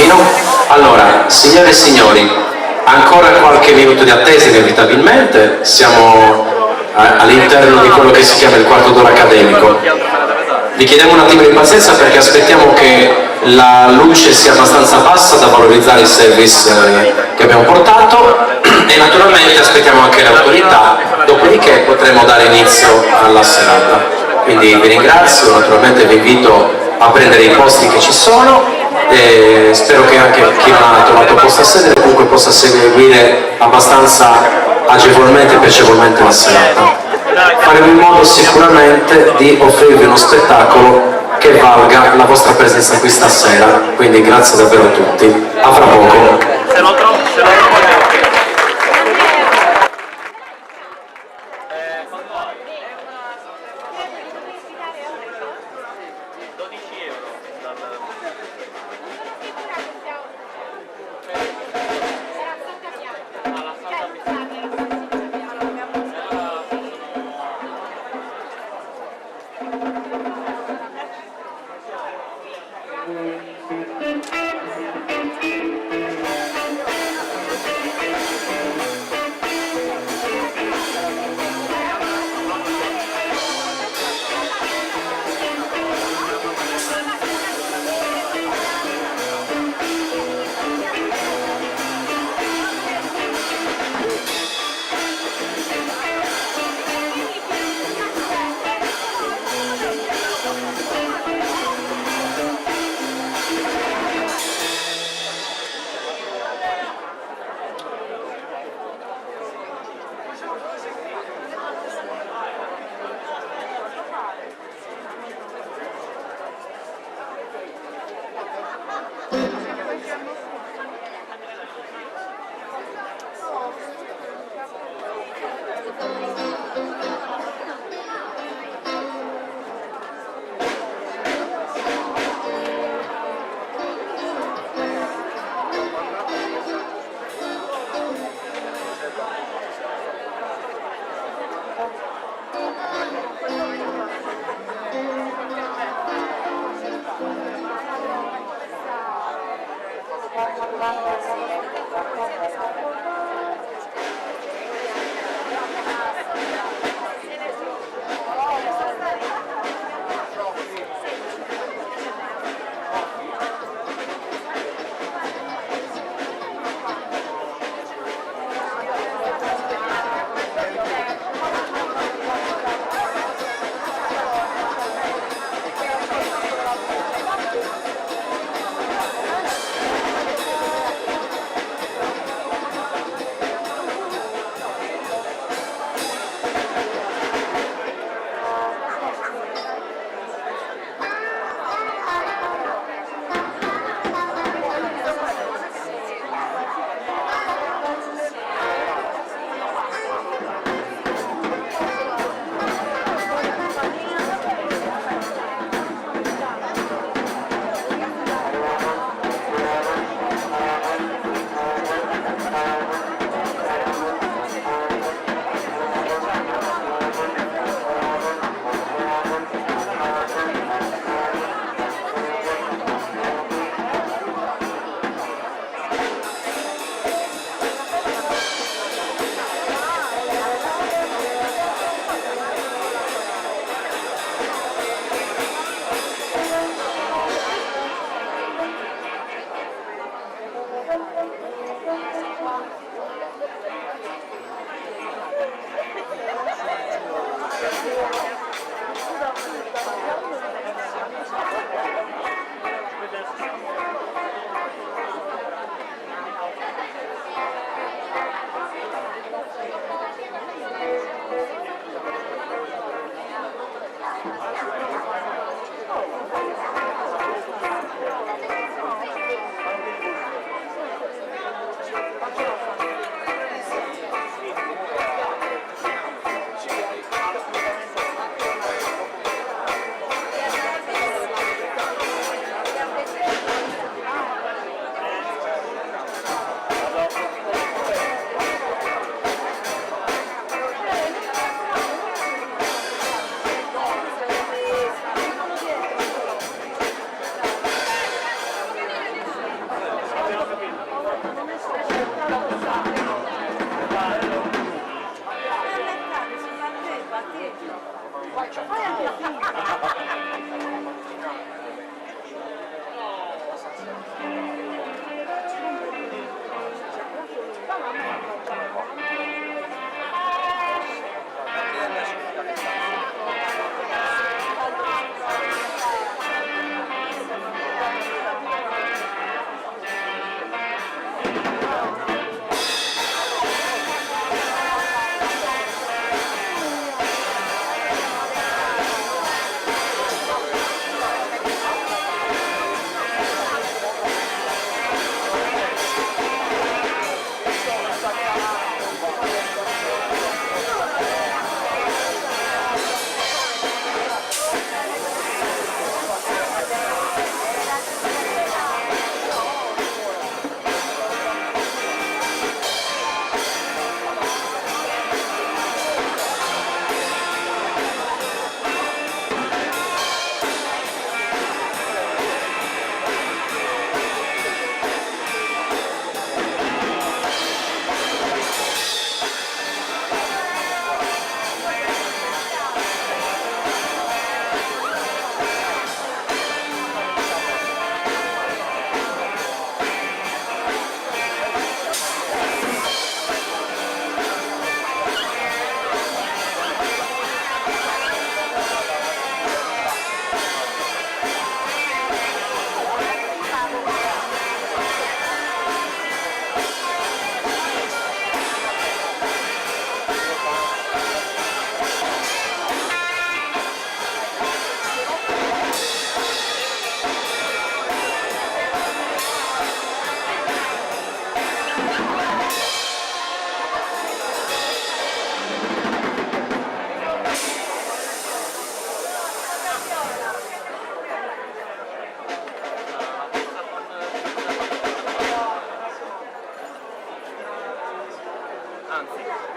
attimino. Allora, signore e signori, ancora qualche minuto di attesa inevitabilmente, siamo all'interno di quello che si chiama il quarto d'ora accademico. Vi chiediamo un attimo di pazienza perché aspettiamo che la luce sia abbastanza bassa da valorizzare il service che abbiamo portato e naturalmente aspettiamo anche le autorità, dopodiché potremo dare inizio alla serata. Quindi vi ringrazio, naturalmente vi invito a prendere i posti che ci sono e spero che anche chi non ha trovato posto a sedere comunque possa seguire abbastanza agevolmente e piacevolmente la serata. Faremo in modo sicuramente di offrirvi uno spettacolo che valga la vostra presenza qui stasera, quindi grazie davvero a tutti. A fra poco.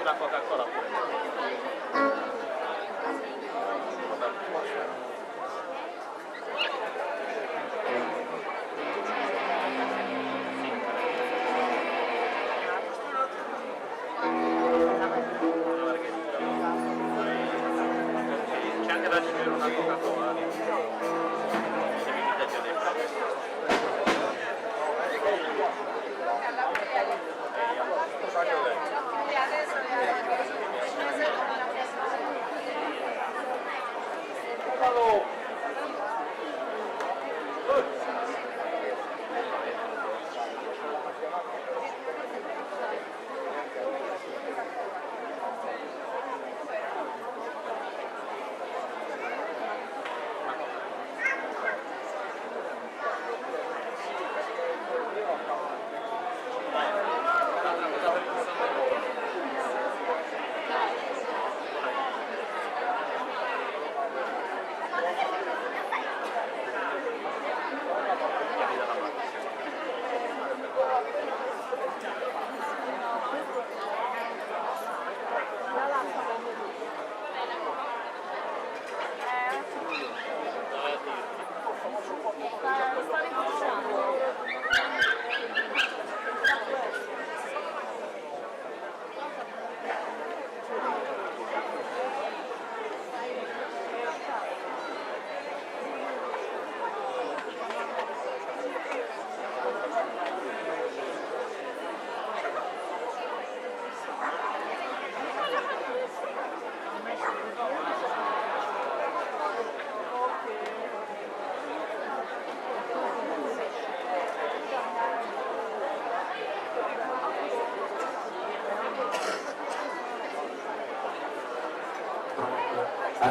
la Coca-Cola pure. C'è anche da scegliere una Coca-Cola.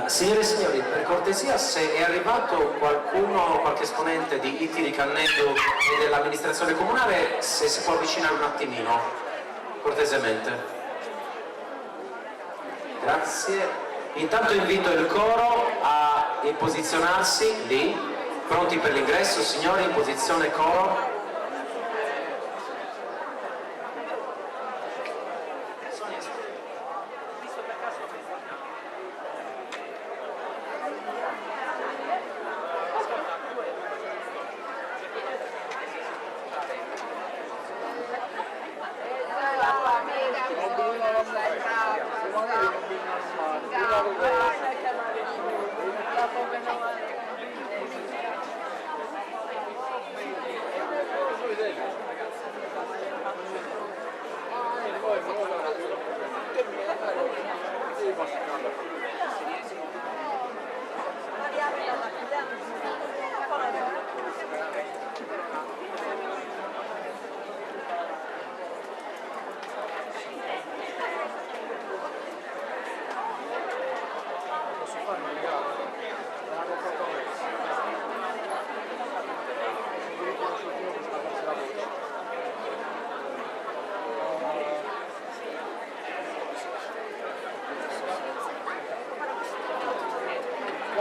Signore e signori, per cortesia, se è arrivato qualcuno, qualche esponente di ITI di Canneddu e dell'amministrazione comunale, se si può avvicinare un attimino, cortesemente. Grazie. Intanto invito il coro a posizionarsi lì, pronti per l'ingresso, signori, in posizione coro. Ciao.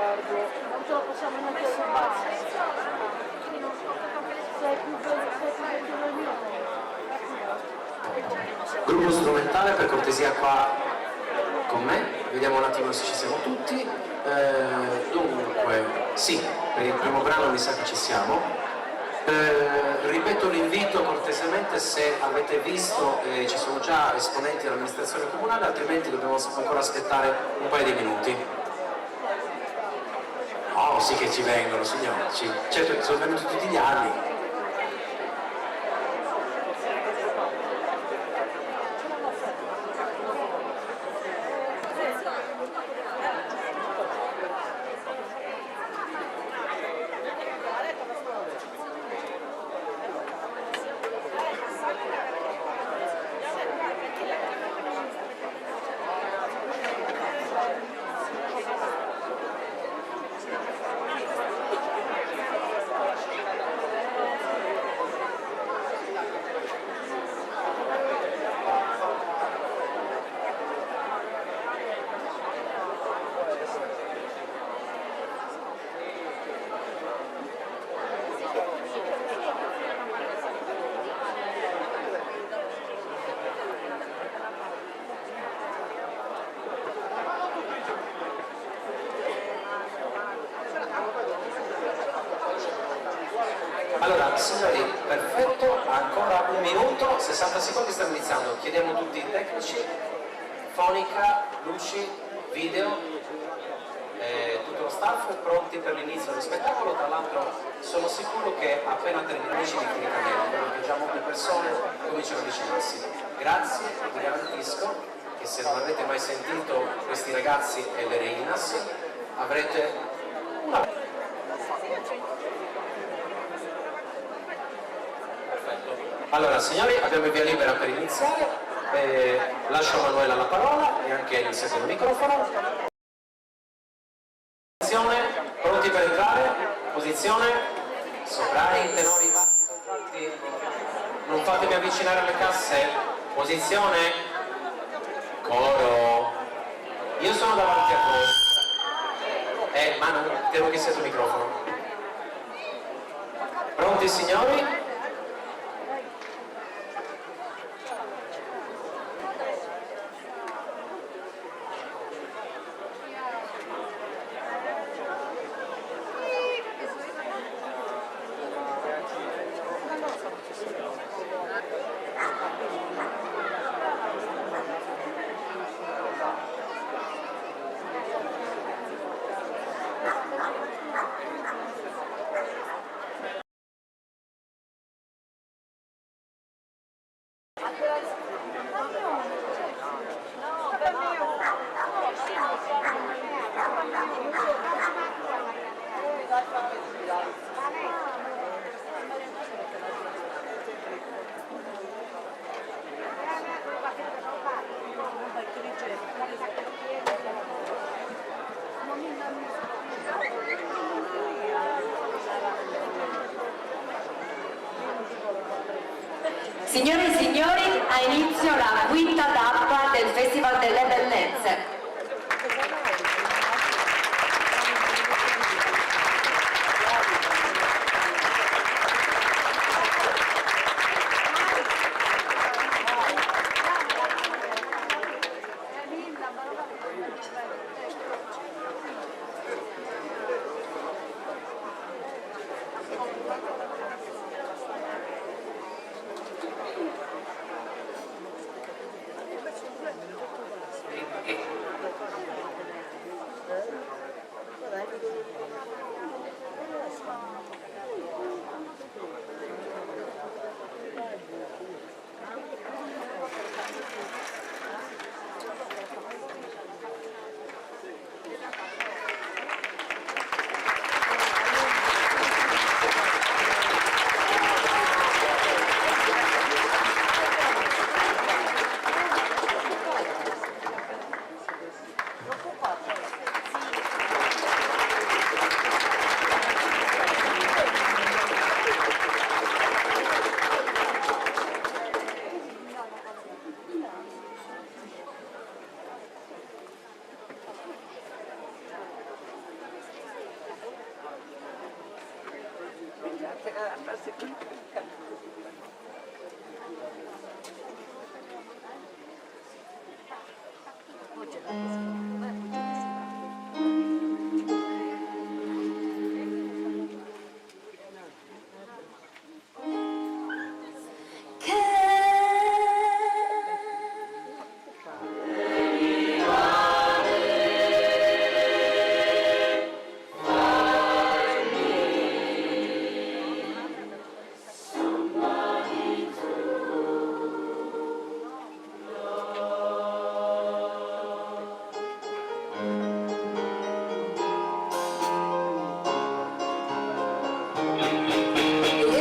Non ce lo possiamo mettere in base. Sei più bello del mio. Gruppo strumentale, per cortesia qua con me, vediamo un attimo se ci siamo tutti. Dunque, sì, per il primo brano mi sa che ci siamo. Ripeto l'invito cortesemente, se avete visto ci sono già esponenti dell'amministrazione comunale, altrimenti dobbiamo ancora aspettare un paio di minuti. Oh sì che ci vengono, signori, certo che sono venuti tutti gli anni. Allora, signori, perfetto, ancora un minuto, 60 secondi, stiamo iniziando. Chiediamo a tutti i tecnici, fonica, luci, video, tutto lo staff pronti per l'inizio dello spettacolo. Tra l'altro sono sicuro che appena terminiamo di clinicamente, perché già molte persone cominciano a avvicinarsi. Grazie, vi garantisco che se non avete mai sentito questi ragazzi e le Reinas, avrete una... Allora signori, abbiamo il via libera per iniziare, lascio a Manuela la parola e anche il secondo microfono. Posizione, pronti per entrare? Posizione, soprani, tenori, bassi, contralti, non fatemi avvicinare alle casse. Posizione, coro, io sono davanti a voi, ma non devo che sia sul microfono. Pronti signori? Signore e signori, ha inizio la quinta tappa del Festival delle Bellezze.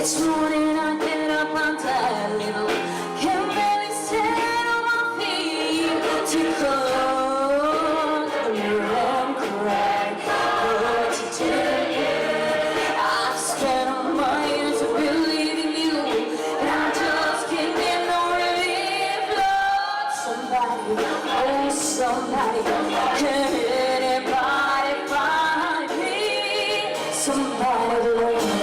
Each morning I get up, I'm tired, little. Can't really stand on my feet. To close the mirror and cry. What you did, I've spent all my years to believe in you, and I just can't get no relief. Lord, somebody, oh somebody, can anybody find me? Somebody love me.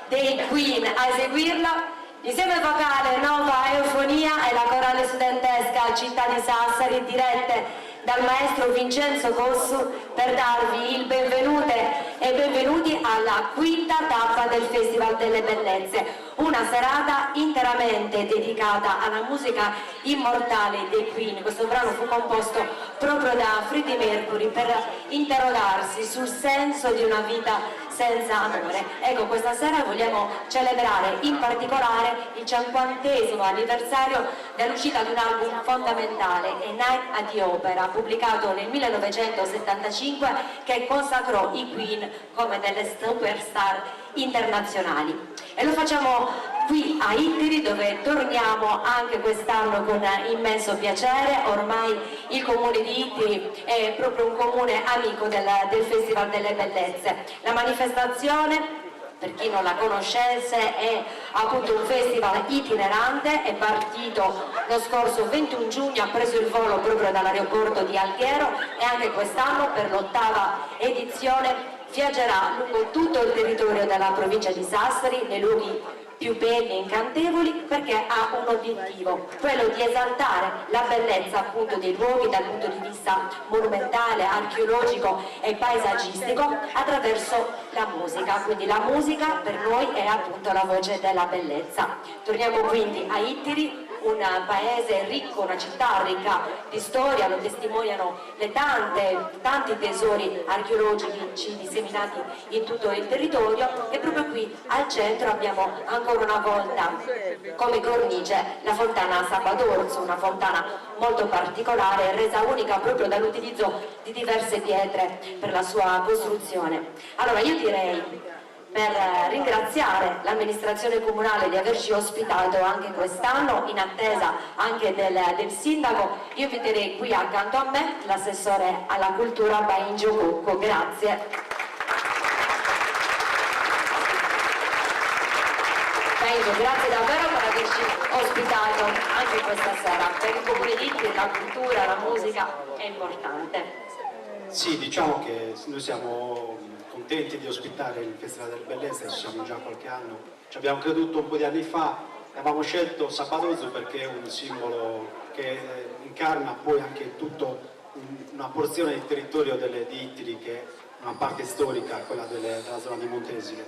dei Queen. A eseguirla insieme vocale Nova Eufonia e la corale studentesca Città di Sassari, dirette dal maestro Vincenzo Cossu, per darvi il benvenute e benvenuti alla quinta tappa del Festival delle Bellezze, una serata interamente dedicata alla musica immortale dei Queen. Questo brano fu composto proprio da Freddie Mercury per interrogarsi sul senso di una vita senza amore. Ecco, questa sera vogliamo celebrare in particolare il 50° anniversario dell'uscita di un album fondamentale, A Night at the Opera, pubblicato nel 1975, che consacrò i Queen come delle superstar internazionali. E lo facciamo qui a Ittiri, dove torniamo anche quest'anno con immenso piacere. Ormai il comune di Ittiri è proprio un comune amico del Festival delle Bellezze. La manifestazione, per chi non la conoscesse, è appunto un festival itinerante, è partito lo scorso 21 giugno, ha preso il volo proprio dall'aeroporto di Alghero e anche quest'anno per l'8ª edizione viaggerà lungo tutto il territorio della provincia di Sassari, nei luoghi più belli e incantevoli, perché ha un obiettivo, quello di esaltare la bellezza appunto dei luoghi dal punto di vista monumentale, archeologico e paesaggistico attraverso la musica. Quindi la musica per noi è appunto la voce della bellezza. Torniamo quindi a Ittiri, un paese ricco, una città ricca di storia, lo testimoniano le tanti tesori archeologici disseminati in tutto il territorio, e proprio qui al centro abbiamo ancora una volta come cornice la fontana Sabba d'Orso, una fontana molto particolare, resa unica proprio dall'utilizzo di diverse pietre per la sua costruzione. Allora io direi, per ringraziare l'amministrazione comunale di averci ospitato anche quest'anno, in attesa anche del sindaco, io inviterei qui accanto a me l'assessore alla cultura Baingio Cucco. Grazie. Baingio, grazie davvero per averci ospitato anche questa sera. Per il comune di Ittiri la cultura, la musica è importante. Sì, diciamo che noi siamo contenti di ospitare il Festival delle Bellezze, ci siamo già qualche anno, ci abbiamo creduto un po' di anni fa, avevamo scelto Sabba d'Orso perché è un simbolo che incarna poi anche tutta una porzione del territorio di Ittiri, che è una parte storica, quella della zona di Montesine.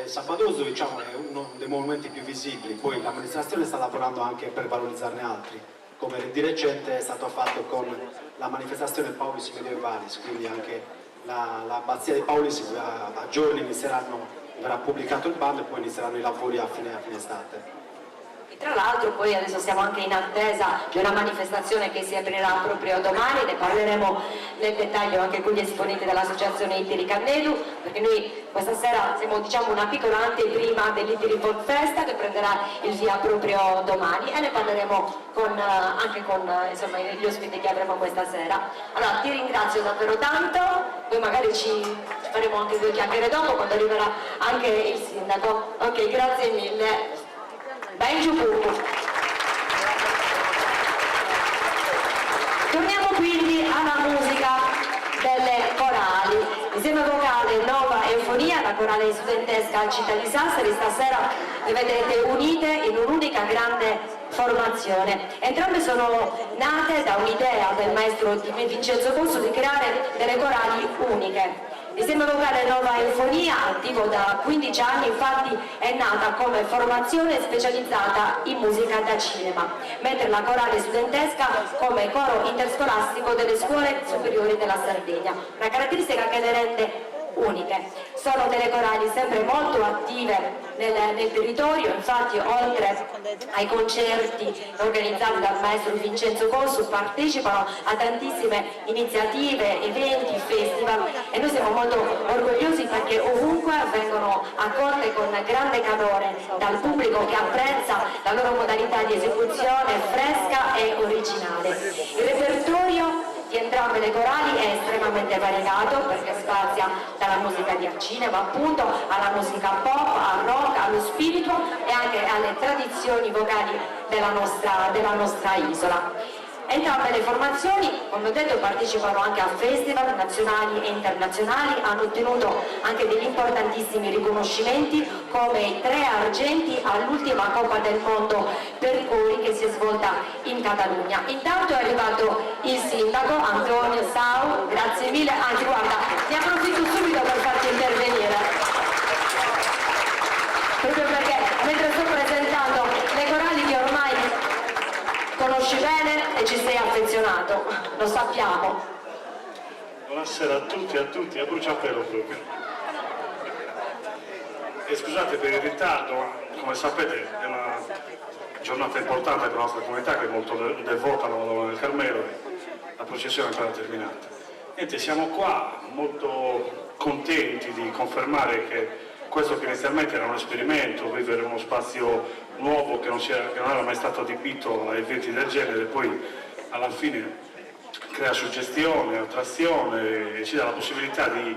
Sabba d'Orso, diciamo, è uno dei monumenti più visibili, poi l'amministrazione sta lavorando anche per valorizzarne altri, come di recente è stato fatto con la manifestazione Paulis Medioevalis, quindi anche l'abbazia di Paulis a giorni verrà pubblicato il bando e poi inizieranno i lavori a fine estate. E tra l'altro poi adesso siamo anche in attesa di una manifestazione che si aprirà proprio domani, ne parleremo nel dettaglio anche con gli esponenti dell'associazione Ittiri Cannelu, perché noi questa sera siamo, diciamo, una piccola anteprima dell'Ittiri Folk Festa che prenderà il via proprio domani, e ne parleremo anche con insomma, gli ospiti che avremo questa sera. Allora ti ringrazio davvero tanto, poi magari ci faremo anche due chiacchiere dopo quando arriverà anche il sindaco. Ok, grazie mille. Baingio Cucco. Torniamo quindi alla musica delle corali. Insieme vocale Nova Eufonia, la corale studentesca Città di Sassari, stasera le vedete unite in un'unica grande formazione. Entrambe sono nate da un'idea del maestro Vincenzo Cossu di creare delle corali uniche. Insieme vocale Nova Eufonia, attivo da 15 anni, infatti è nata come formazione specializzata in musica da cinema, mentre la corale studentesca come coro interscolastico delle scuole superiori della Sardegna, una caratteristica che le rende uniche. Sono delle corali sempre molto attive nel territorio, infatti oltre ai concerti organizzati dal maestro Vincenzo Cossu partecipano a tantissime iniziative, eventi, festival, e noi siamo molto orgogliosi perché ovunque vengono accolte con grande calore dal pubblico che apprezza la loro modalità di esecuzione fresca e originale. Il repertorio di entrambe le corali è estremamente variegato perché spazia dalla musica di cinema appunto alla musica pop, al rock, allo spirito e anche alle tradizioni vocali della nostra isola. Entrambe le formazioni, come ho detto, partecipano anche a festival nazionali e internazionali, hanno ottenuto anche degli importantissimi riconoscimenti come i 3 argenti all'ultima Coppa del Mondo per i cori che si è svolta in Catalogna. Intanto è arrivato il sindaco Antonio Sau, grazie mille, anzi guarda, ne approfitto subito per farti intervenire, proprio perché mentre sto presentando le corali che ormai conosci bene e ci sei affezionato, lo sappiamo. Buonasera a tutti, a bruciapelo proprio. E scusate per il ritardo, come sapete è una giornata importante per la nostra comunità che è molto devota alla Madonna del Carmelo e la processione è ancora terminata. Niente, siamo qua molto contenti di confermare che questo che inizialmente era un esperimento, vivere uno spazio nuovo che non era mai stato adibito a eventi del genere, poi alla fine crea suggestione, attrazione e ci dà la possibilità di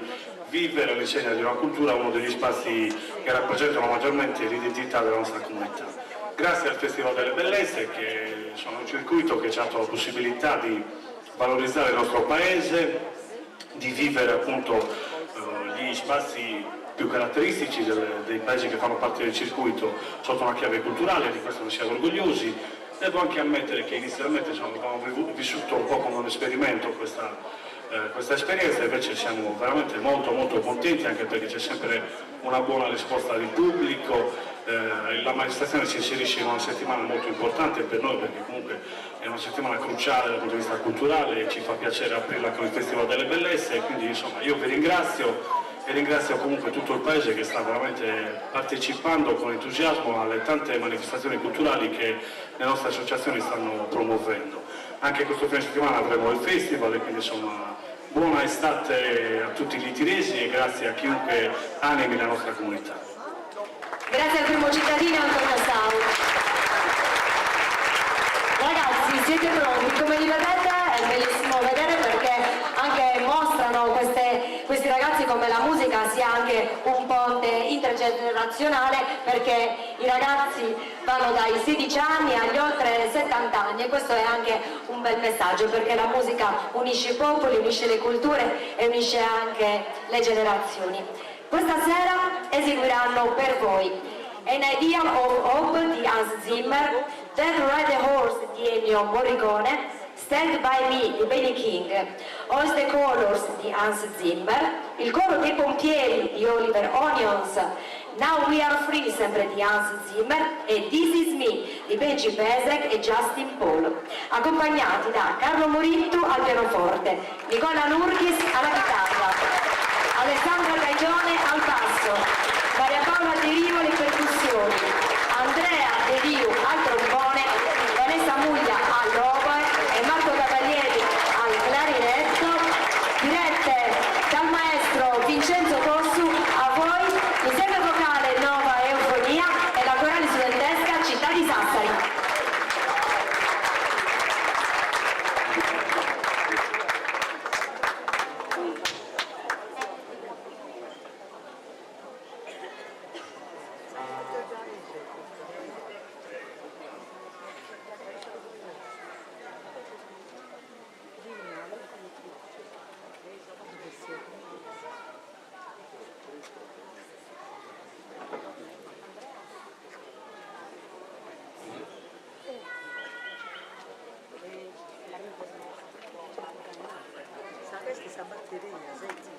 vivere all'insegna di una cultura uno degli spazi che rappresentano maggiormente l'identità della nostra comunità. Grazie al Festival delle Bellezze, che sono un circuito che ci ha dato la possibilità di valorizzare il nostro paese, di vivere appunto gli spazi più caratteristici dei paesi che fanno parte del circuito sotto una chiave culturale, di questo ne siamo orgogliosi. Devo anche ammettere che inizialmente abbiamo vissuto un po' come un esperimento questa esperienza, invece siamo veramente molto contenti, anche perché c'è sempre una buona risposta del pubblico. La manifestazione si inserisce in una settimana molto importante per noi, perché comunque è una settimana cruciale dal punto di vista culturale e ci fa piacere aprirla con il Festival delle Bellezze, e quindi insomma io vi ringrazio e ringrazio comunque tutto il paese che sta veramente partecipando con entusiasmo alle tante manifestazioni culturali che le nostre associazioni stanno promuovendo. Anche questo fine settimana avremo il festival e quindi insomma buona estate a tutti gli tiresi e grazie a chiunque animi la nostra comunità. Grazie al primo cittadino Antonio Sau. Ragazzi, siete pronti? Come li vedete è bellissimo vedere, perché anche mostrano questi ragazzi come la musica sia anche un ponte intergenerazionale, perché i ragazzi vanno dai 16 anni agli oltre 70 anni e questo è anche un bel messaggio, perché la musica unisce i popoli, unisce le culture e unisce anche le generazioni. Questa sera eseguiranno per voi An Idea of Hope di Hans Zimmer, Dead Ride the Horse di Ennio Morricone, Stand By Me di Benny King, All the Colors di Hans Zimmer, Il coro dei pompieri di Oliver Onions, Now We Are Free sempre di Hans Zimmer e This Is Me di Benji Pasek e Justin Paul, accompagnati da Carlo Morittu al pianoforte, Nicola Nurkis alla chitarra, Alessandra Gaglione al basso, Maria Paola De Rio alle percussioni, Andrea De Rio al trombone, Vanessa Muglia all'oboe e Marco Cavalieri al clarinetto, dirette dal maestro Vincenzo Cossu. A voi l'insieme vocale Nova Eufonia e la corale studentesca Città di Sassari. Questa batteria, senti.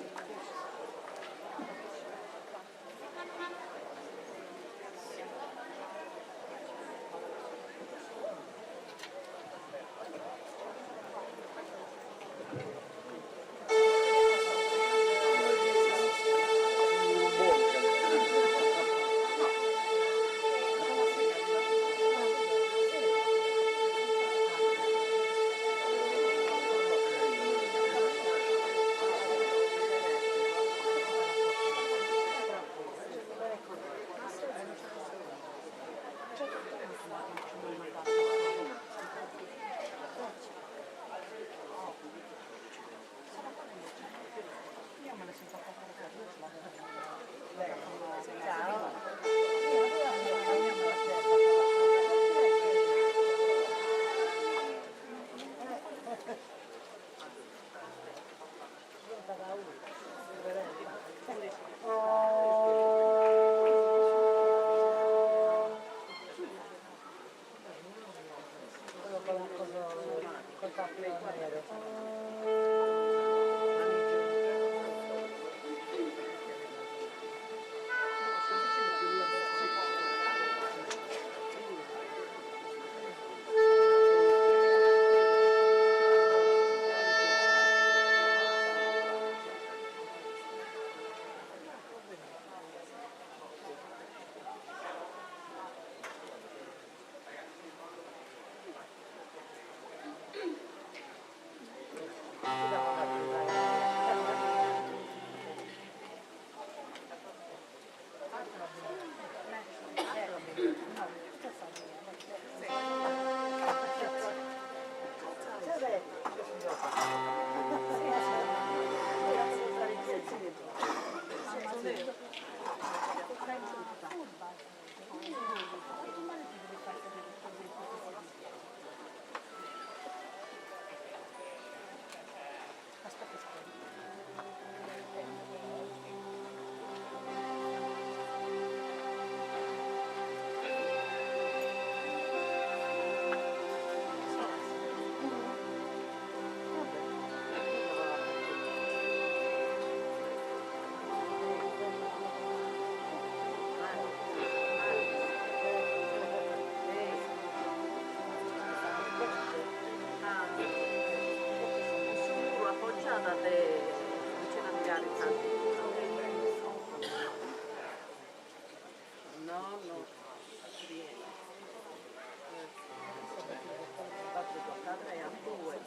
nonno, sì. Quattro giocate e a due.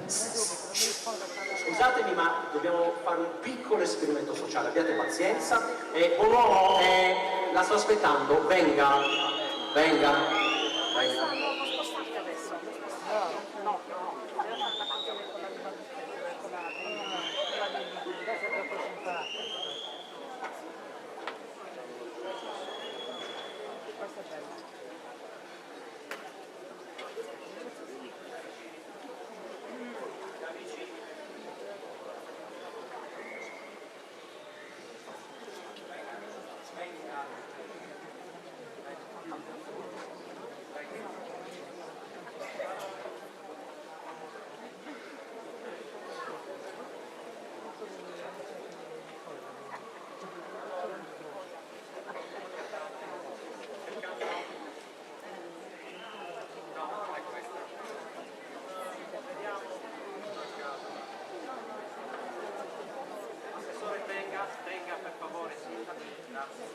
Scusatemi, ma dobbiamo fare un piccolo esperimento sociale, abbiate pazienza. Buon uomo, la sto aspettando, venga, venga, venga. Assessore, venga per favore, sì, grazie.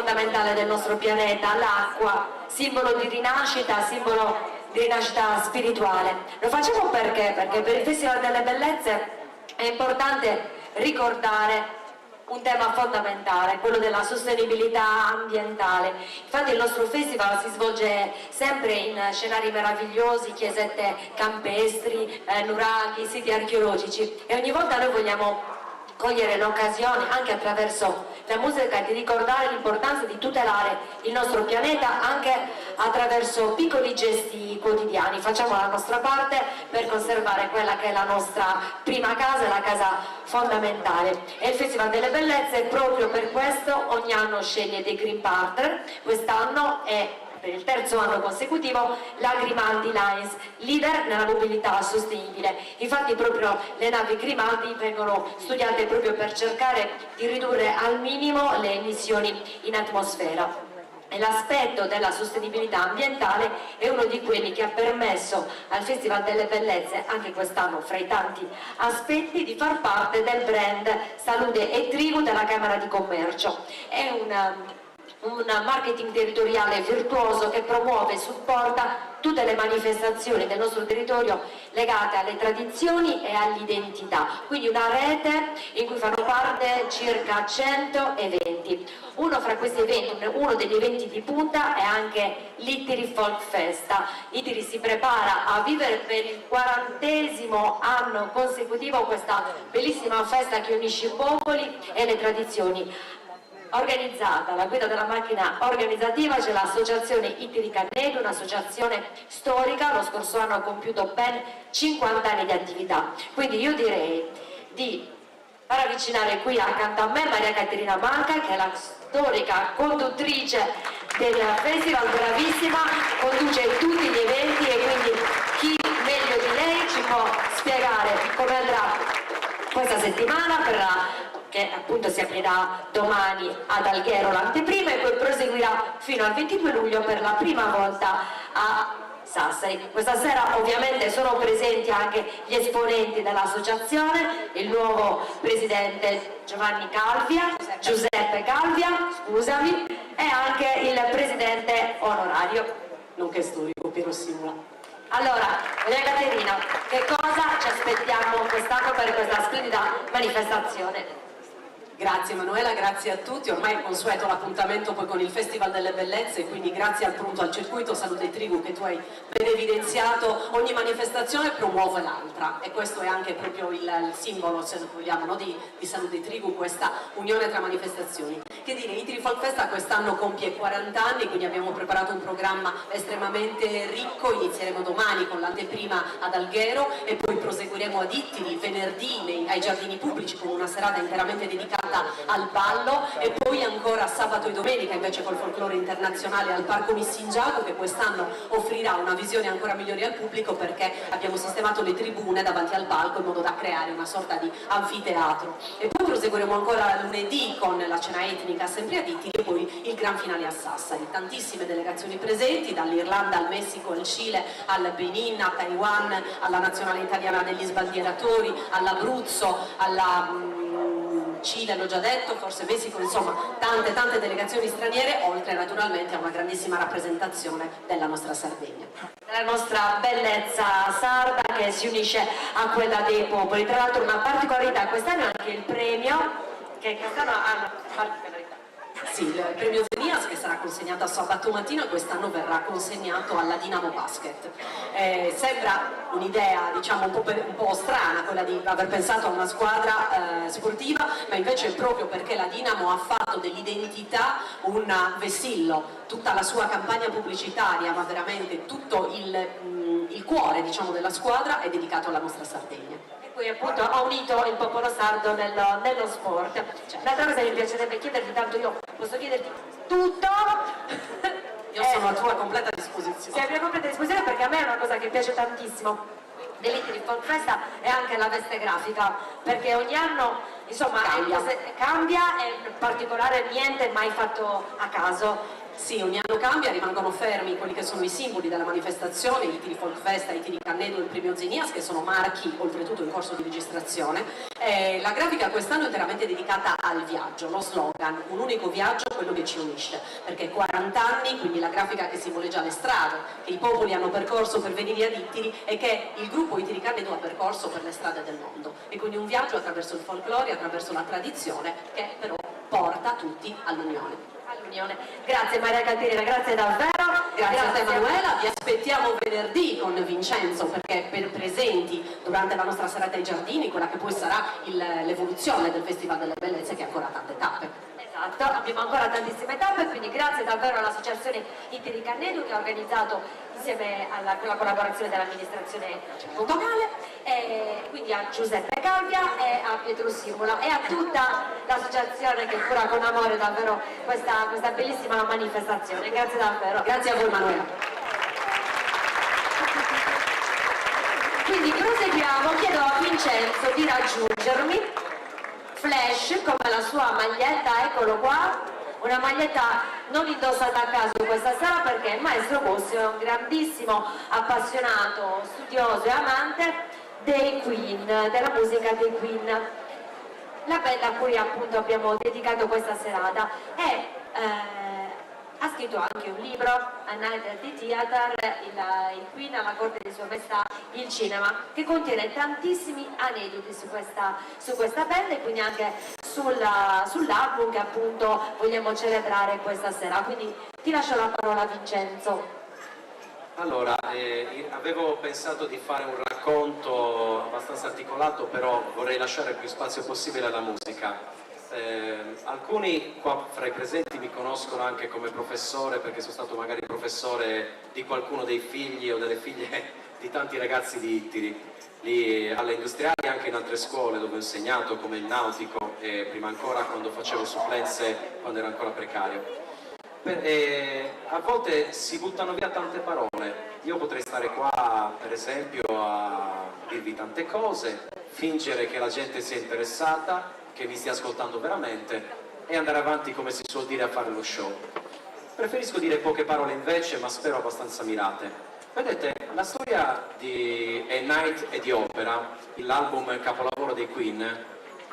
fondamentale del nostro pianeta, l'acqua, simbolo di rinascita spirituale. Lo facciamo perché? Perché per il Festival delle Bellezze è importante ricordare un tema fondamentale, quello della sostenibilità ambientale. Infatti il nostro festival si svolge sempre in scenari meravigliosi, chiesette campestri, nuraghi, siti archeologici, e ogni volta noi vogliamo cogliere l'occasione, anche attraverso la musica, di ricordare l'importanza di tutelare il nostro pianeta anche attraverso piccoli gesti quotidiani. Facciamo la nostra parte per conservare quella che è la nostra prima casa, la casa fondamentale. E il Festival delle Bellezze proprio per questo ogni anno sceglie dei Green Partner. Quest'anno è per il terzo anno consecutivo la Grimaldi Lines, leader nella mobilità sostenibile. Infatti proprio le navi Grimaldi vengono studiate proprio per cercare di ridurre al minimo le emissioni in atmosfera. E l'aspetto della sostenibilità ambientale è uno di quelli che ha permesso al Festival delle Bellezze, anche quest'anno fra i tanti aspetti, di far parte del brand Salute e Trigu della Camera di Commercio. È un marketing territoriale virtuoso che promuove e supporta tutte le manifestazioni del nostro territorio legate alle tradizioni e all'identità, quindi una rete in cui fanno parte circa 100 eventi. Uno fra questi eventi, uno degli eventi di punta, è anche l'Ittiri Folk Festa. Ittiri si prepara a vivere per il 40° anno consecutivo questa bellissima festa che unisce i popoli e le tradizioni. Organizzata, alla guida della macchina organizzativa c'è l'associazione Ittiri Canedo, un'associazione storica. Lo scorso anno ha compiuto ben 50 anni di attività, quindi io direi di far avvicinare qui accanto a me Maria Caterina Manca, che è la storica conduttrice del festival, bravissima, conduce tutti gli eventi, e quindi chi meglio di lei ci può spiegare come andrà questa settimana, che appunto si aprirà domani ad Alghero l'anteprima e poi proseguirà fino al 22 luglio per la prima volta a Sassari. Questa sera ovviamente sono presenti anche gli esponenti dell'associazione, il nuovo presidente Giuseppe Calvia, scusami, e anche il presidente onorario, nonché storico, Piero Simula. Allora, Maria Caterina, che cosa ci aspettiamo quest'anno per questa splendida manifestazione? Grazie Manuela, grazie a tutti. Ormai è consueto l'appuntamento poi con il Festival delle Bellezze, quindi grazie appunto al circuito Salute e Trigu che tu hai ben evidenziato, ogni manifestazione promuove l'altra, e questo è anche proprio il simbolo, se vogliamo, no, di Salute e Trigu, questa unione tra manifestazioni. Che dire, Ittiri Folk Festa quest'anno compie 40 anni, quindi abbiamo preparato un programma estremamente ricco. Inizieremo domani con l'anteprima ad Alghero e poi proseguiremo ad Ittiri venerdì ai giardini pubblici con una serata interamente dedicata al ballo, e poi ancora sabato e domenica invece col folklore internazionale al Parco Missingiaco, che quest'anno offrirà una visione ancora migliore al pubblico, perché abbiamo sistemato le tribune davanti al palco in modo da creare una sorta di anfiteatro. E poi proseguiremo ancora lunedì con la cena etnica sempre ad Ittiri e poi il gran finale a Sassari. Tantissime delegazioni presenti, dall'Irlanda al Messico, al Cile, al Benin, a Taiwan, alla nazionale italiana degli sbandieratori, all'Abruzzo, alla Cile, l'ho già detto, forse Messico, insomma tante delegazioni straniere, oltre naturalmente a una grandissima rappresentazione della nostra Sardegna. La nostra bellezza sarda che si unisce a quella dei popoli. Tra l'altro una particolarità, quest'anno è anche il premio, che quest'anno ha una particolarità. Sì, il premio Zenias, che sarà consegnato a sabato mattina, quest'anno verrà consegnato alla Dinamo Basket. Sembra un'idea, diciamo, un po' strana quella di aver pensato a una squadra sportiva, ma invece proprio perché la Dinamo ha fatto dell'identità un vessillo. Tutta la sua campagna pubblicitaria, ma veramente tutto il cuore, diciamo, della squadra è dedicato alla nostra Sardegna. Poi appunto ha unito il popolo sardo nello sport. L'altra cosa che mi piacerebbe chiederti, tanto io posso chiederti tutto. Io sono a tua completa disposizione. Sei a mia completa disposizione, perché a me è una cosa che piace tantissimo dell'Ittiri Folk Festa, è anche la veste grafica, perché ogni anno insomma cambia e in particolare niente mai fatto a caso. Sì, ogni anno cambia, rimangono fermi quelli che sono i simboli della manifestazione, i Itiri Folk Fest, i Itiri Cannedo e il Premio Zinias, che sono marchi oltretutto in corso di registrazione. La grafica quest'anno è interamente dedicata al viaggio, lo slogan, un unico viaggio, quello che ci unisce, perché 40 anni, quindi la grafica che simboleggia le strade, che i popoli hanno percorso per venire ad Itiri e che il gruppo Itiri Cannedo ha percorso per le strade del mondo. E quindi un viaggio attraverso il folklore, attraverso la tradizione, che però porta tutti all'unione. Grazie Maria Caterina, grazie davvero. Grazie a te Emanuela, vi aspettiamo venerdì con Vincenzo perché per presenti durante la nostra serata ai giardini, quella che poi sarà l'evoluzione del Festival delle Bellezze che ha ancora tante tappe. Esatto, abbiamo ancora tantissime tappe, quindi grazie davvero all'associazione Itiri Cannedo che ha organizzato insieme con la collaborazione dell'amministrazione comunale, quindi a Giuseppe Calvia e a Pietro Simula e a tutta l'associazione che cura con amore davvero questa bellissima manifestazione. Grazie davvero. Grazie a voi Manuela. Quindi proseguiamo, chiedo a Vincenzo di raggiungermi. Flash come la sua maglietta, eccolo qua, una maglietta non indossata a caso questa sera perché il maestro Bossi è un grandissimo appassionato, studioso e amante dei Queen, della musica dei Queen, la band a cui appunto abbiamo dedicato questa serata ha scritto anche un libro, A Night at the Theatre, il Queen alla corte di Sua Maestà, il cinema, che contiene tantissimi aneddoti su questa band e quindi anche sull'album che appunto vogliamo celebrare questa sera. Quindi ti lascio la parola Vincenzo. Allora, avevo pensato di fare un racconto abbastanza articolato, però vorrei lasciare il più spazio possibile alla musica. Alcuni qua fra i presenti mi conoscono anche come professore perché sono stato magari professore di qualcuno dei figli o delle figlie di tanti ragazzi di Ittiri, lì alle industriali e anche in altre scuole dove ho insegnato come il nautico e prima ancora quando facevo supplenze quando ero ancora precario. A volte si buttano via tante parole, io potrei stare qua per esempio a dirvi tante cose, fingere che la gente sia interessata, che mi stia ascoltando veramente e andare avanti come si suol dire a fare lo show. Preferisco dire poche parole invece, ma spero abbastanza mirate. Vedete, la storia di A Night e di Opera, l'album capolavoro dei Queen,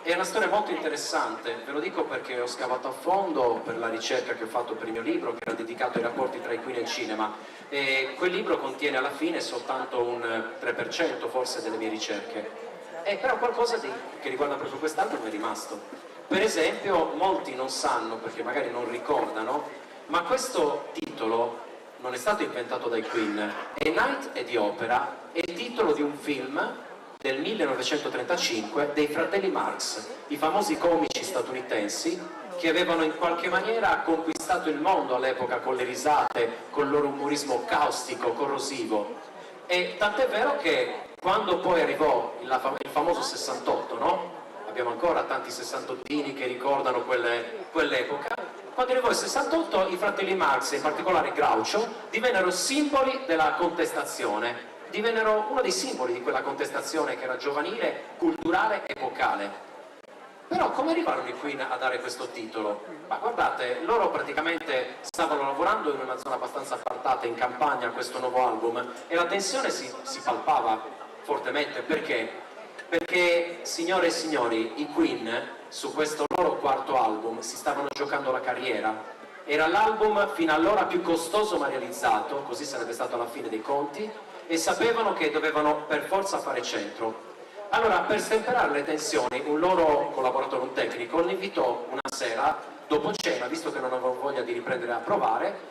è una storia molto interessante, ve lo dico perché ho scavato a fondo per la ricerca che ho fatto per il mio libro, che era dedicato ai rapporti tra i Queen e il cinema, e quel libro contiene alla fine soltanto un 3% forse delle mie ricerche. Però qualcosa che riguarda proprio quest'album è rimasto. Per esempio, molti non sanno, perché magari non ricordano, ma questo titolo non è stato inventato dai Queen. A Night e di Opera è il titolo di un film del 1935 dei fratelli Marx, i famosi comici statunitensi che avevano in qualche maniera conquistato il mondo all'epoca con le risate, con il loro umorismo caustico, corrosivo. E tant'è vero che quando poi arrivò il famoso 68, no? Abbiamo ancora tanti sessantottini che ricordano quell'epoca. Quando arrivò il 68, i fratelli Marx, in particolare Groucho, divennero simboli della contestazione, divennero uno dei simboli di quella contestazione che era giovanile, culturale, epocale. Però come arrivarono i Queen a dare questo titolo? Ma guardate, loro praticamente stavano lavorando in una zona abbastanza appartata, in campagna, a questo nuovo album, e la tensione si palpava fortemente. Perché? Perché, signore e signori, i Queen su questo loro quarto album si stavano giocando la carriera. Era l'album fino allora più costoso ma realizzato, così sarebbe stato alla fine dei conti, e sapevano che dovevano per forza fare centro. Allora, per stemperare le tensioni, un loro collaboratore, un tecnico, li invitò una sera, dopo cena, visto che non avevo voglia di riprendere a provare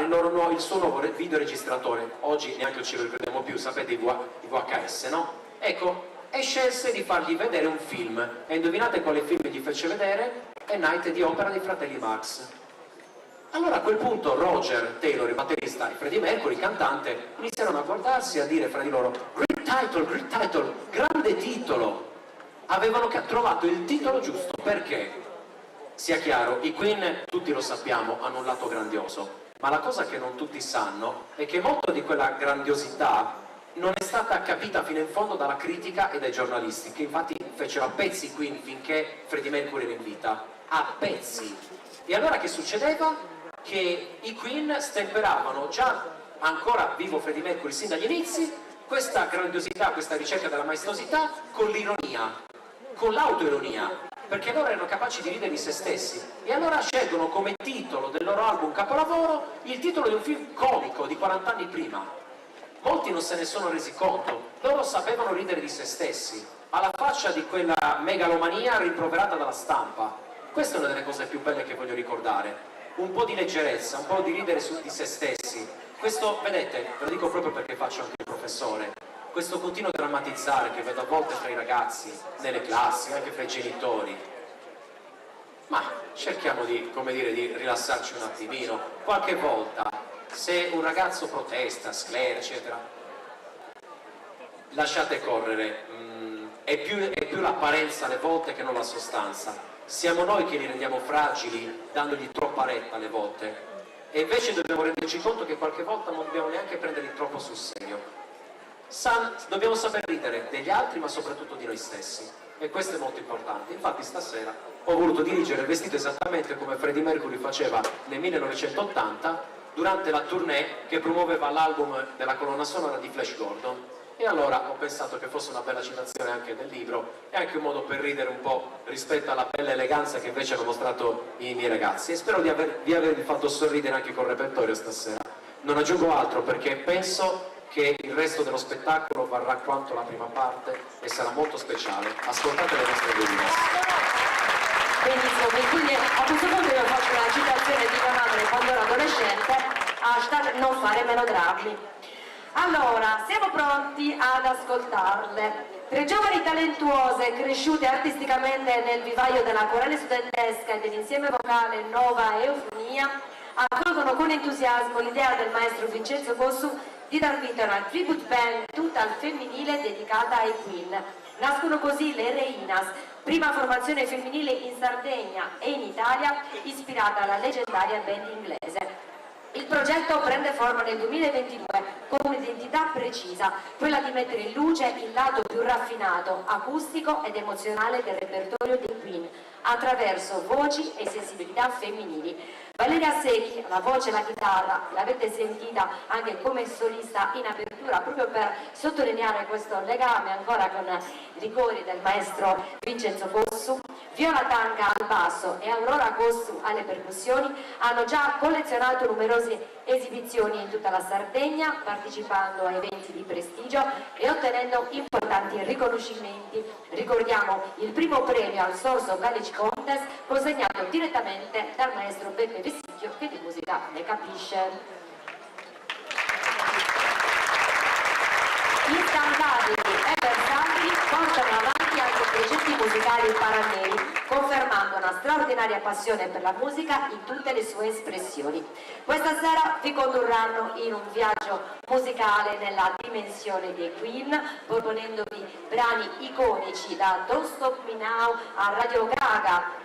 il suo nuovo videoregistratore. Oggi neanche ce lo ricordiamo più, sapete, i VHS, no? Ecco, e scelse di fargli vedere un film. E indovinate quale film gli fece vedere? A Night di Opera dei fratelli Marx. Allora a quel punto Roger Taylor, il batterista, e Freddie Mercury, il cantante, iniziarono a guardarsi e a dire fra di loro: great title, grande titolo! Avevano trovato il titolo giusto, perché? Sia chiaro, i Queen, tutti lo sappiamo, hanno un lato grandioso, ma la cosa che non tutti sanno è che molto di quella grandiosità non è stata capita fino in fondo dalla critica e dai giornalisti, che infatti fecero a pezzi Queen finché Freddie Mercury era in vita, a pezzi. E allora che succedeva? che i Queen stemperavano già ancora vivo Freddie Mercury sin dagli inizi questa grandiosità, questa ricerca della maestosità con l'ironia, con l'autoironia, perché loro erano capaci di ridere di se stessi e allora scelgono come titolo del loro album capolavoro il titolo di un film comico di 40 anni prima. Molti non se ne sono resi conto, loro sapevano ridere di se stessi, alla faccia di quella megalomania rimproverata dalla stampa. Questa è una delle cose più belle che voglio ricordare, un po' di leggerezza, un po' di ridere su di se stessi. Questo, vedete, ve lo dico proprio perché faccio anche il professore, questo continuo drammatizzare che vedo a volte fra i ragazzi, nelle classi, anche fra i genitori. Ma cerchiamo di, come dire, di rilassarci un attimino. Qualche volta, se un ragazzo protesta, sclera, eccetera, lasciate correre, è più l'apparenza alle volte che non la sostanza. Siamo noi che li rendiamo fragili, dandogli troppa retta alle volte. E invece dobbiamo renderci conto che qualche volta non dobbiamo neanche prenderli troppo sul serio. Dobbiamo saper ridere degli altri ma soprattutto di noi stessi e questo è molto importante. Infatti stasera ho voluto dirigere il vestito esattamente come Freddie Mercury faceva nel 1980 durante la tournée che promuoveva l'album della colonna sonora di Flash Gordon, e allora ho pensato che fosse una bella citazione anche del libro e anche un modo per ridere un po' rispetto alla bella eleganza che invece hanno mostrato i miei ragazzi, e spero di avervi fatto sorridere anche col repertorio stasera. Non aggiungo altro perché penso che il resto dello spettacolo varrà quanto la prima parte e sarà molto speciale. Ascoltate le nostre guide. Benissimo, quindi a questo punto io faccio una citazione di mia madre quando ero adolescente, hashtag non fare melodrammi. Allora, siamo pronti ad ascoltarle. Tre giovani talentuose, cresciute artisticamente nel vivaio della corale studentesca e dell'insieme vocale Nova Eufonia, accolgono con entusiasmo l'idea del maestro Vincenzo Bossu di dar vita a una tribute band tutta al femminile dedicata ai Queen. Nascono così le Reinas, prima formazione femminile in Sardegna e in Italia, ispirata alla leggendaria band inglese. Il progetto prende forma nel 2022 con un'identità precisa, quella di mettere in luce il lato più raffinato, acustico ed emozionale del repertorio dei Queen, attraverso voci e sensibilità femminili. Valeria Secchi, la voce e la chitarra, l'avete sentita anche come solista in apertura, proprio per sottolineare questo legame ancora con i rigori del maestro Vincenzo Bossu. Viola Tanca al basso e Aurora Cossu alle percussioni hanno già collezionato numerose esibizioni in tutta la Sardegna, partecipando a eventi di prestigio e ottenendo importanti riconoscimenti. Ricordiamo il primo premio al Sorso College Contest consegnato direttamente dal maestro Beppe Vessicchio, che di musica ne capisce. Instancabili e versatili portano avanti anche progetti musicali paralleli, confermando una straordinaria passione per la musica in tutte le sue espressioni. Questa sera vi condurranno in un viaggio musicale nella dimensione dei Queen, proponendovi brani iconici da Don't Stop Me Now a Radio Gaga,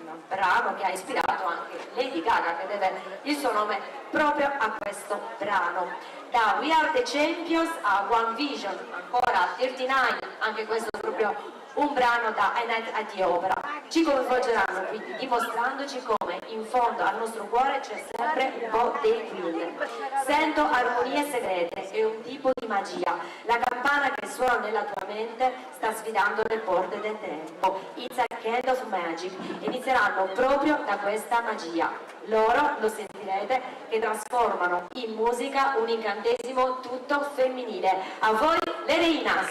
un brano che ha ispirato anche Lady Gaga, che deve il suo nome proprio a questo brano. Da We Are the Champions a One Vision, ancora a 39, anche questo è proprio un brano da A Night at the Opera. Ci coinvolgeranno quindi dimostrandoci come in fondo al nostro cuore c'è sempre un po' dei Queen. Sento armonie segrete e un tipo di magia. La campana che suona nella tua mente sta sfidando le porte del tempo. It's a kind of magic. Inizieranno proprio da questa magia. Loro, lo sentirete, che trasformano in musica un incantesimo tutto femminile. A voi le Reinas!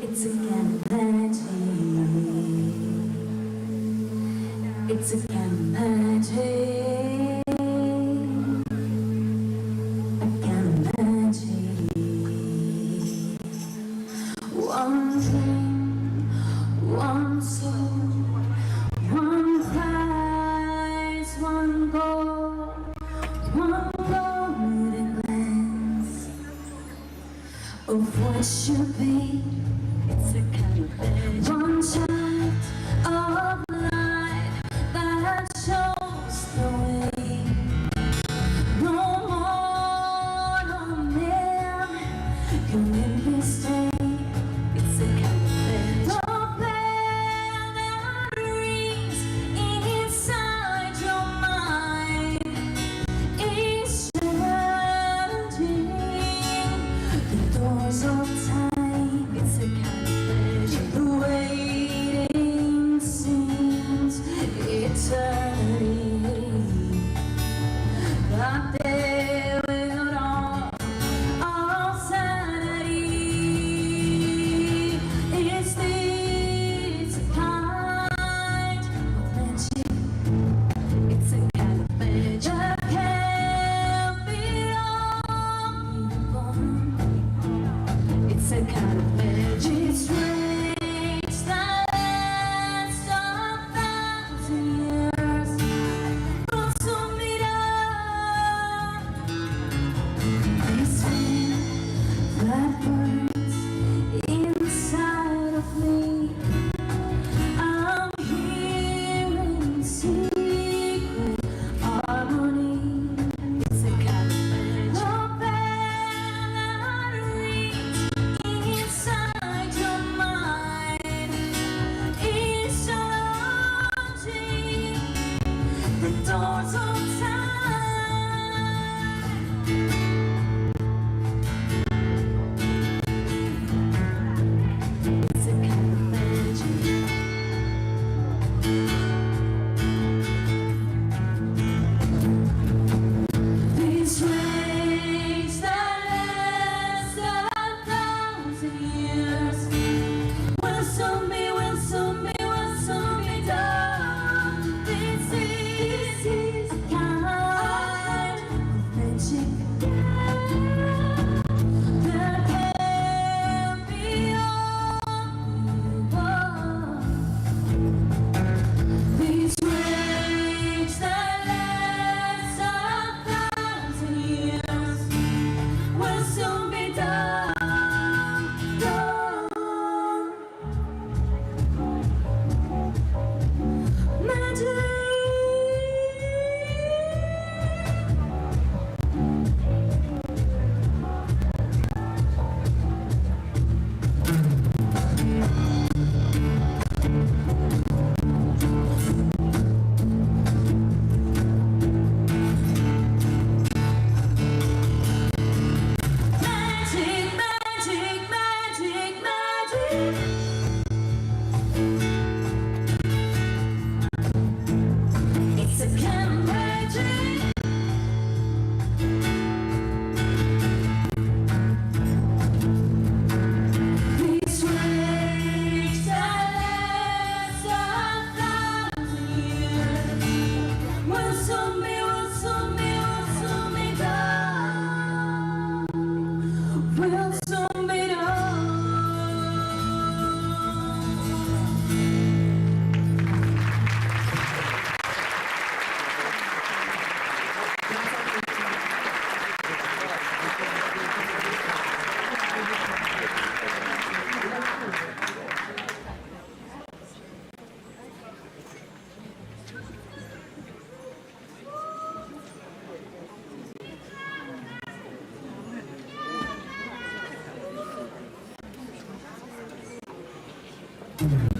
It's again magic. It's again magic. Again magic. One dream, one soul, one prize, one goal, one golden glance of what should be. It's a kind of magic. One child of light that shows the way. No more, no man can win this day. It's a kind of magic. The bell that rings inside your mind is challenging the doors of time. It's a kind of magic. The waiting seems eternity. But they will all sanity. Is this a kind of magic? It's a kind of magic that can't be undone. It's a kind of magic strange that lasts 1,000 years. Consumirá this flame that burns inside of me. I'm hearing secret harmony. It's a kind of magic. The bell that rings inside And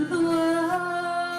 the world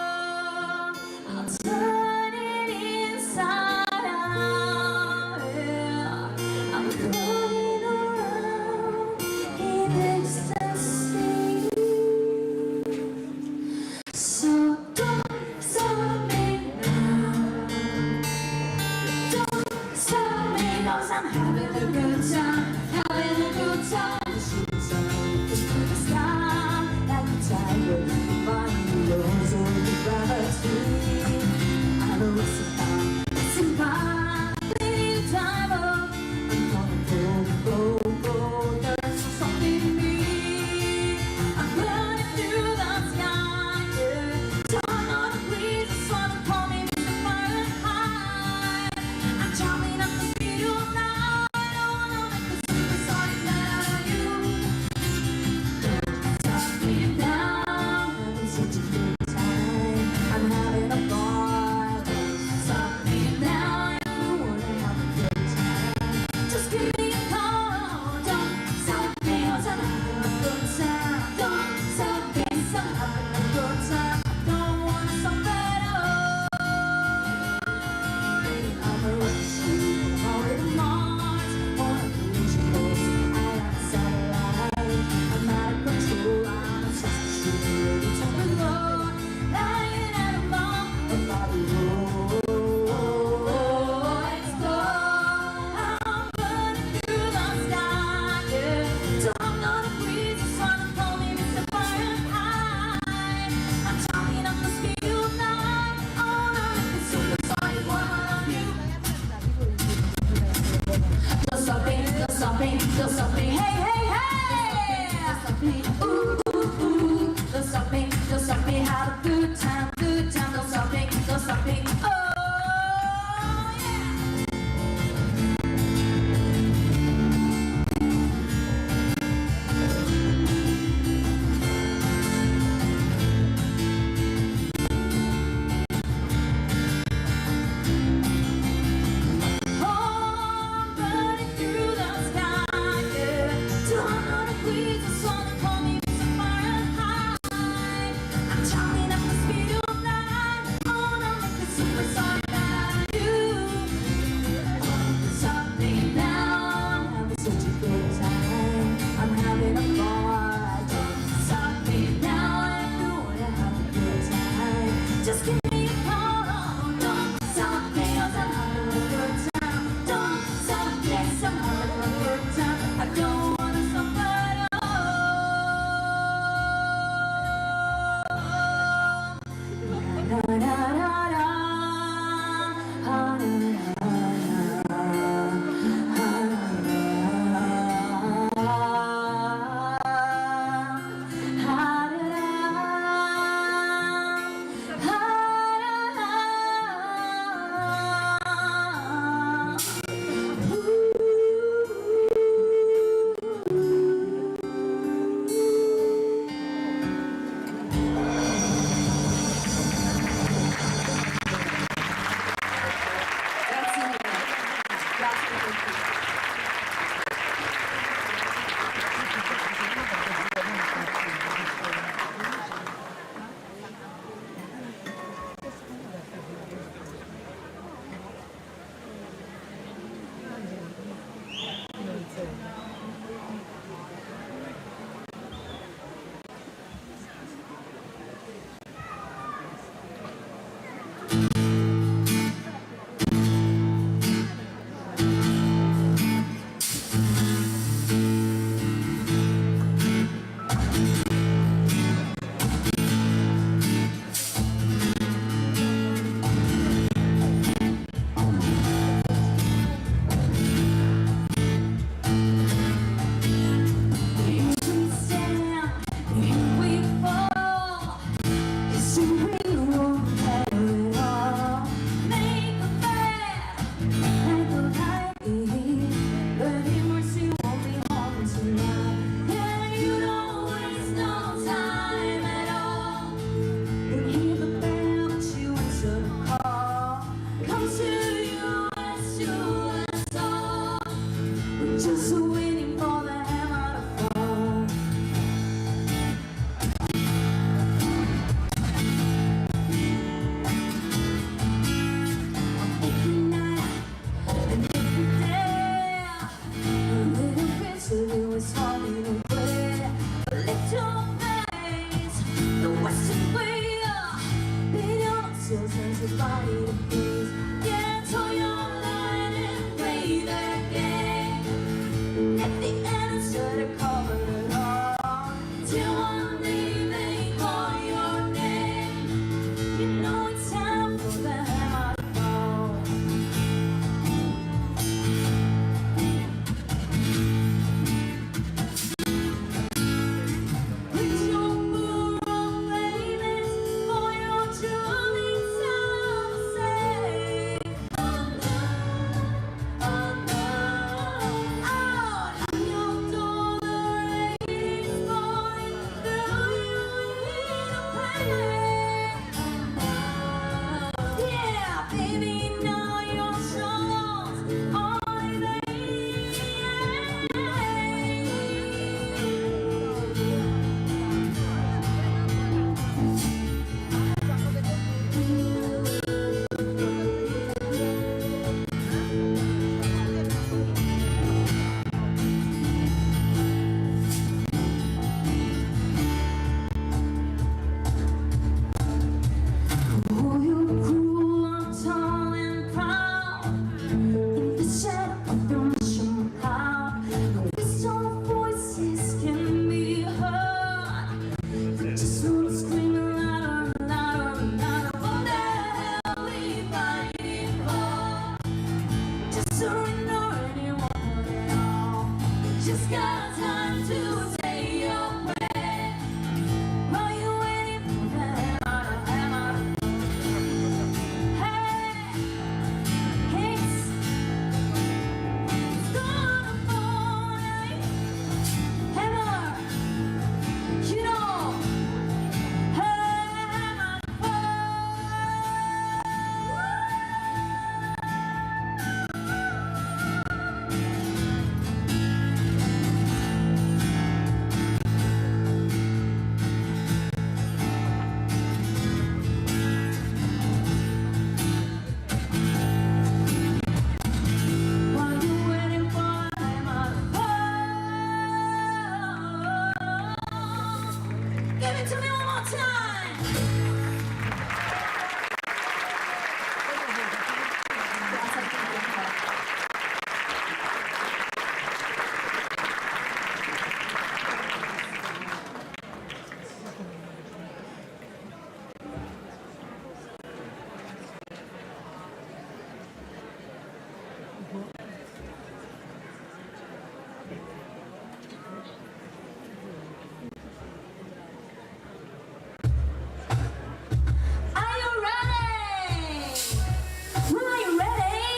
stop me, don't stop me, hey, hey, hey. Don't stop me, ooh, ooh, ooh. Don't stop me, have a good time, don't stop me, oh. Just give me a call, don't stop me, I'm having a good time. Don't stop me, I'm having a good time. I don't wanna stop at all. Na na na na, na just waiting for the hammer to fall. Every night and every day, a little piece of you is falling away. A little face, the Western way, billion cells as your body to please. Get to your line and play that game. got time to take your breath. While you're waiting for that hammer. Hey, it's gonna fall. Hammer, you know, hammer fall. While you're waiting for a hammer to fall. Give it to me one more time. Are you ready? Are you ready?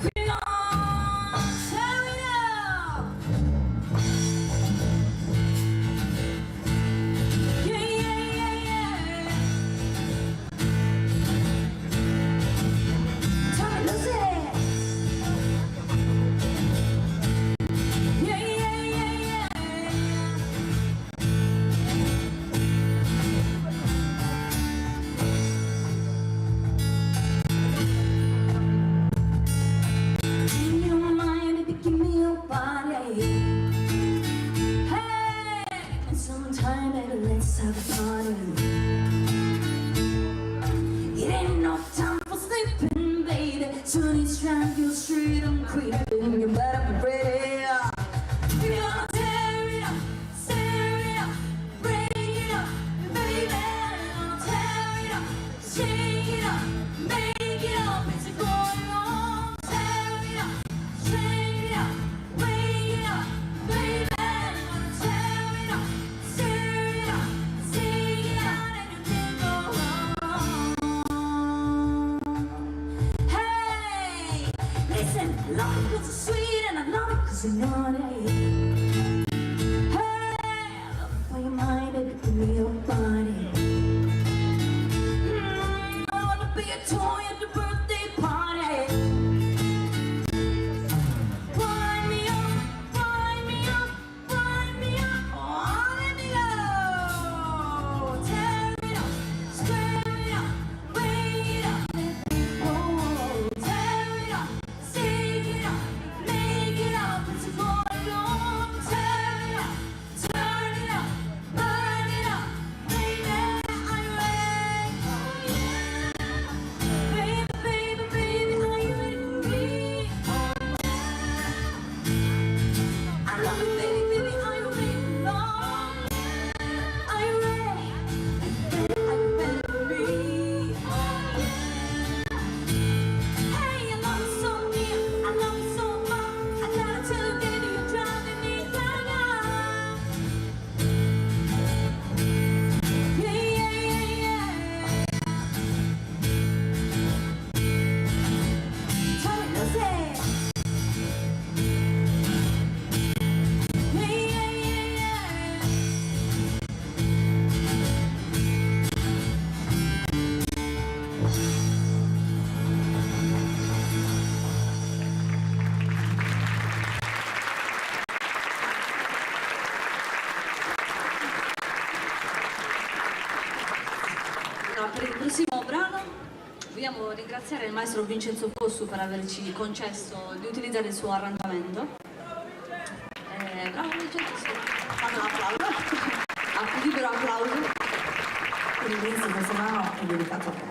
We're gonna tear it up. Yeah, yeah, yeah, yeah. Tommy, Lucy. Yeah, yeah, yeah, yeah. Do you mind if you give me your body? Hey, and sometime later let's have a party. It ain't no time for sleeping, baby. Soon it's time you're straight and creeping. You better be ready. We're gonna tear it up, stir it up, break it up, baby. We're gonna tear it up, shake it up, make it up. It's going on. Tear it up, shake it up, break it up, baby. We're gonna tear it up, stir it up, shake it up, and you can't go wrong. Hey, listen, love it 'cause it's sweet and I love it 'cause you know it. Hey, love it for your mind and give me your body. I wanna be a toy at the birthday party. Wind me up, wind me up, wind me up. Oh, let me go. Tear it up, square it up, break it up, let me go. Tear it up, shake it up, make it up. It's going on. Tear it up, turn it up, burn it up, baby. Are you ready? Oh yeah. Baby, baby, baby, are you ready for me? Oh yeah. I love you, baby, baby, are you ready? Oh yeah. Are you ready? Are you ready for me? Oh yeah. Hey, I love you so near, I love you so far. I gotta tell you, baby, you're driving me gaga. Yeah, yeah, yeah, yeah. Tommy, Lucy. Yeah, yeah, yeah, yeah. No, per il prossimo brano vogliamo ringraziare il maestro Vincenzo Cossu per averci concesso di utilizzare il suo arrangiamento. Bravo Vincenzo, sì. Fate un applauso. A libero applauso. Per il questo brano è dedicato a te.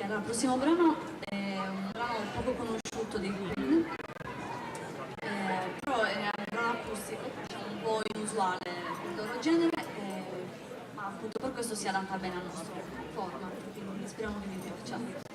Allora, il prossimo brano è un brano poco conosciuto dei Queen, però è un brano acustico, diciamo un po' inusuale per il loro genere, ma appunto per questo si adatta bene al nostro format, quindi speriamo che vi piaccia.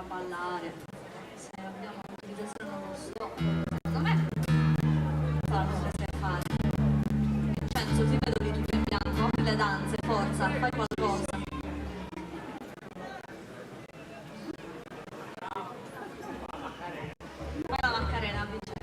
Ballare, se abbiamo l'utilizzazione non lo so, secondo me potreste fare. Vincenzo, ti vedo lì tutti in bianco, apri le danze, forza, fai qualcosa. Fai la Macarena, Vincenzo.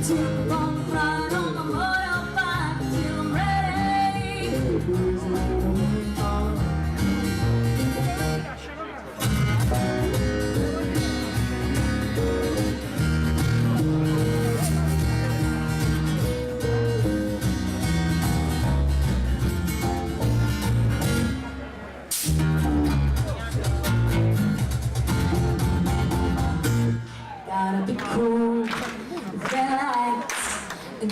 to the bonfire on my motorbike till I'm ready. Gotta be cool, red lights, and